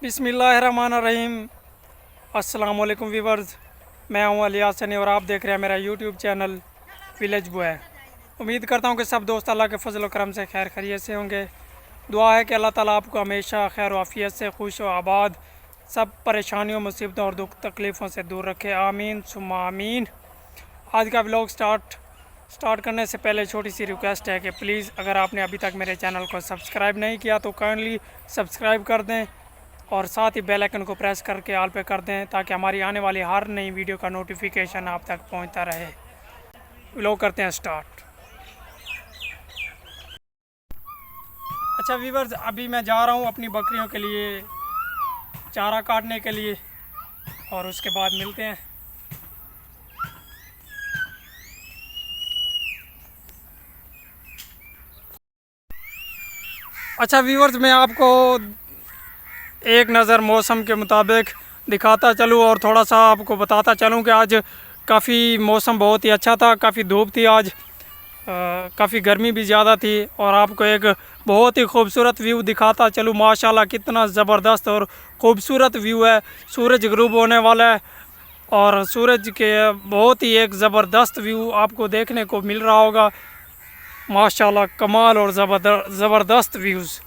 बिस्मिल्लाहिर्रहमानिर्रहीम। अस्सलाम वालेकुम व्यूअर्स, मैं हूं अली हसन और आप देख रहे हैं मेरा यूट्यूब चैनल विलेज बॉय। उम्मीद करता हूं कि सब दोस्त अल्लाह के फजल करम से खैर खैरियत से होंगे। दुआ है कि अल्लाह ताला आपको हमेशा खैर आफियत से खुश व आबाद, सब परेशानियों मुसीबतों और दुख तकलीफ़ों से दूर रखे, आमीन सुम्मा आमीन। आज का व्लॉग स्टार्ट करने से पहले छोटी सी रिक्वेस्ट है कि प्लीज़ अगर आपने अभी तक मेरे चैनल को सब्सक्राइब नहीं किया तो काइंडली सब्सक्राइब कर दें और साथ ही बेल आइकन को प्रेस करके ऑल पे कर दें ताकि हमारी आने वाली हर नई वीडियो का नोटिफिकेशन आप तक पहुंचता रहे। व्लॉग करते हैं स्टार्ट। अच्छा व्यूअर्स, अभी मैं जा रहा हूं अपनी बकरियों के लिए चारा काटने के लिए और उसके बाद मिलते हैं। अच्छा व्यूअर्स, मैं आपको एक नज़र मौसम के मुताबिक दिखाता चलूँ और थोड़ा सा आपको बताता चलूँ कि आज काफ़ी मौसम बहुत ही अच्छा था। काफ़ी धूप थी आज, काफ़ी गर्मी भी ज़्यादा थी और आपको एक बहुत ही खूबसूरत व्यू दिखाता चलूँ। माशाल्लाह कितना ज़बरदस्त और ख़ूबसूरत व्यू है। सूरज ग़ुरूब होने वाला है और सूरज के बहुत ही एक ज़बरदस्त व्यू आपको देखने को मिल रहा होगा। माशाल्लाह कमाल और ज़बरदस्त व्यूज़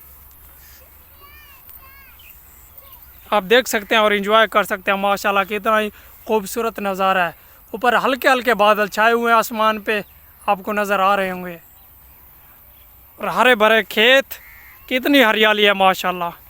आप देख सकते हैं और एंजॉय कर सकते हैं। माशाल्लाह कितना ही खूबसूरत नज़ारा है। ऊपर हल्के हल्के बादल छाए हुए हैं, आसमान पे आपको नज़र आ रहे होंगे और हरे भरे खेत, कितनी हरियाली है माशाल्लाह।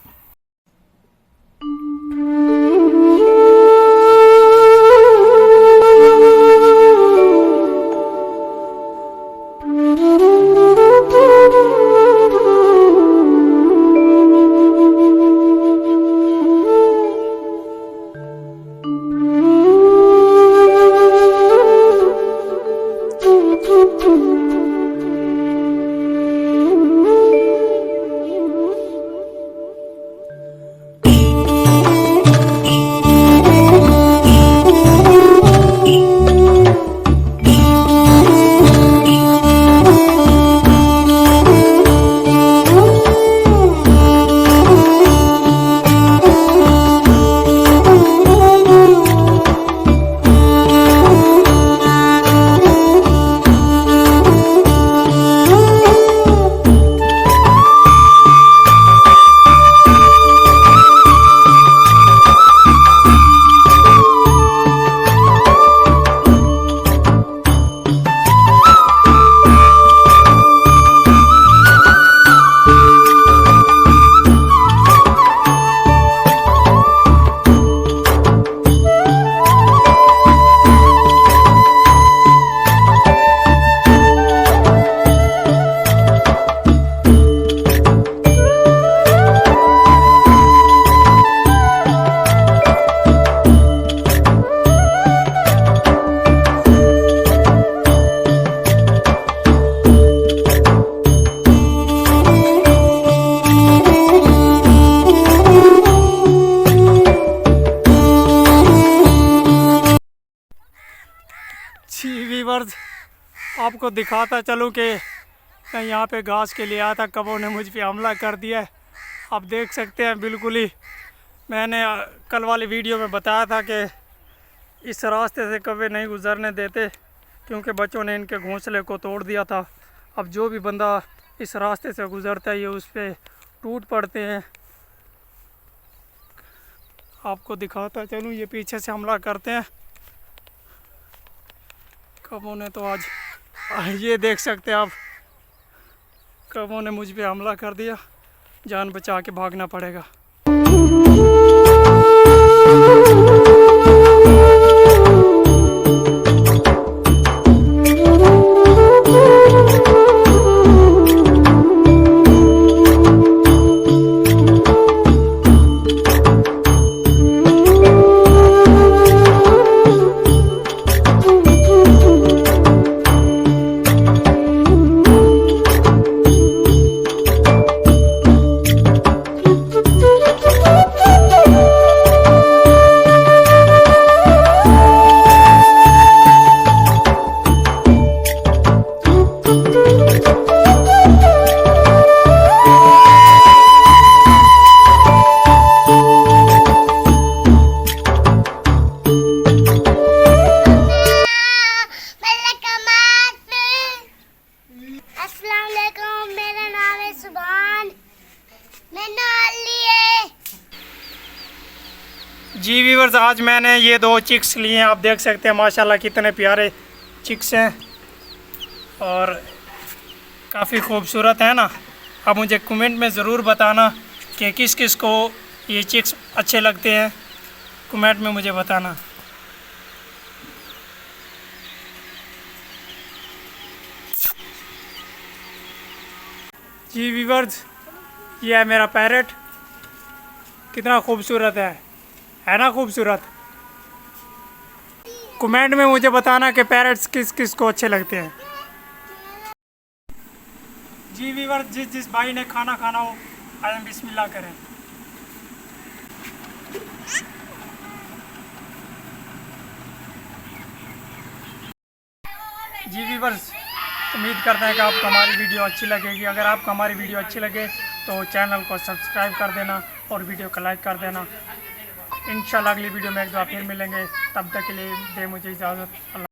व्यूअर्स, आपको दिखाता चलूँ कि मैं यहाँ पे घास के लिए आया था, कबों ने मुझ पे हमला कर दिया है। आप देख सकते हैं बिल्कुल ही, मैंने कल वाली वीडियो में बताया था कि इस रास्ते से कभी नहीं गुज़रने देते क्योंकि बच्चों ने इनके घोंसले को तोड़ दिया था। अब जो भी बंदा इस रास्ते से गुज़रता है ये उस पर टूट पड़ते हैं। आपको दिखाता चलूँ, ये पीछे से हमला करते हैं कबों ने। तो आज ये देख सकते हैं आप, कबों ने मुझ पे हमला कर दिया, जान बचा के भागना पड़ेगा। जी व्यूअर्स, आज मैंने ये 2 चिक्स लिए हैं। आप देख सकते हैं माशाल्लाह कितने प्यारे चिक्स हैं और काफ़ी खूबसूरत है ना। आप मुझे कमेंट में ज़रूर बताना कि किस किस को ये चिक्स अच्छे लगते हैं, कमेंट में मुझे बताना। जी व्यूअर्स, ये है मेरा पैरेट, कितना खूबसूरत है ना खूबसूरत। कमेंट में मुझे बताना कि पैरेट्स किस किस को अच्छे लगते हैं। जी व्यूअर्स, जिस जिस भाई ने खाना खाना हो आए बिस्मिल्लाह करें। जी व्यूअर्स, उम्मीद करते हैं कि आपको हमारी वीडियो अच्छी लगेगी। अगर आपको हमारी वीडियो अच्छी लगे तो चैनल को सब्सक्राइब कर देना और वीडियो को लाइक कर देना। इंशाल्लाह अगली वीडियो में एक दो फिर मिलेंगे, तब तक के लिए दे मुझे इजाज़त।